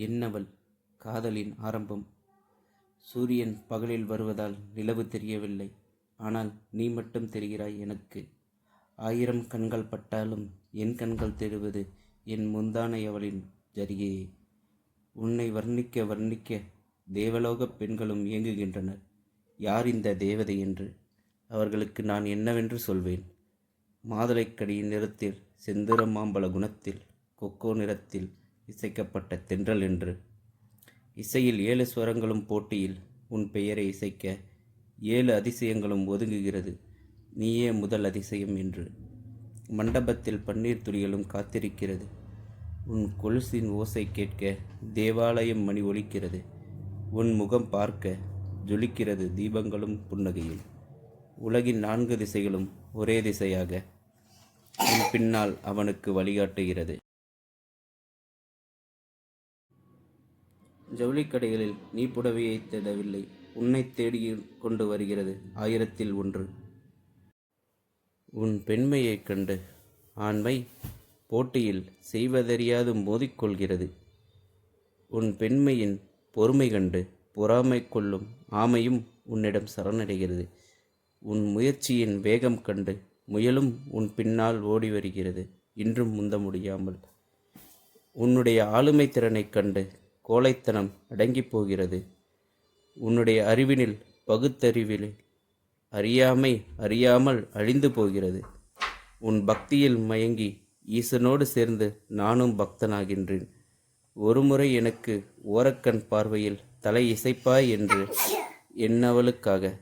என்னவள் காதலின் ஆரம்பம். சூரியன் பகலில் வருவதால் நிலவு தெரியவில்லை. ஆனால் நீ மட்டும் தெரிகிறாய் எனக்கு. 1000 கண்கள் பட்டாலும் என் கண்கள் தேடுவது என் முந்தானை அவளின் ஜரிகையே. உன்னை வர்ணிக்க வர்ணிக்க தேவலோகப் பெண்களும் இயங்குகின்றனர். யார் இந்த தேவதை என்று அவர்களுக்கு நான் என்னவென்று சொல்வேன்? மாதுளைக்கடியின் நிறத்தில், செந்துர மாம்பழ குணத்தில், கொக்கோ நிறத்தில் இசைக்கப்பட்ட தென்றல் என்று. இசையில் 7 ஸ்வரங்களும் போட்டியில் உன் பெயரை இசைக்க 7 அதிசயங்களும் ஒதுங்குகிறது. நீயே முதல் அதிசயம் என்று. மண்டபத்தில் பன்னீர் துளிகளும் காத்திருக்கிறது. உன் கொலுசின் ஓசை கேட்க தேவாலயம் மணி ஒலிக்கிறது. உன் முகம் பார்க்க ஜொலிக்கிறது தீபங்களும் புன்னகையும். உலகின் 4 திசைகளும் ஒரே திசையாக உன் பின்னால் அவனுக்கு வழிகாட்டுகிறது. ஜவுளிக்கடைகளில் நீ புடவையை தேடவில்லை, உன்னை தேடி கொண்டு வருகிறது 1000ல் 1. உன் பெண்மையைக் கண்டு ஆண்மை போட்டியில் செய்வதறியாது மோதிக்கொள்கிறது. உன் பெண்மையின் பொறுமை கண்டு பொறாமை கொள்ளும் ஆமையும் உன்னிடம் சரணடைகிறது. உன் முயற்சியின் வேகம் கண்டு முயலும் உன் பின்னால் ஓடி வருகிறது, இன்றும் முந்த முடியாமல். உன்னுடைய ஆளுமை திறனைக் கண்டு கோழைத்தனம் அடங்கி போகிறது. உன்னுடைய அறிவினில் பகுத்தறிவில் அறியாமை அறியாமல் அழிந்து போகிறது. உன் பக்தியில் மயங்கி ஈசனோடு சேர்ந்து நானும் பக்தனாகின்றேன். ஒருமுறை எனக்கு ஓரக்கண் பார்வையில் தலை இசைப்பாய் என்று என்னவளுக்காக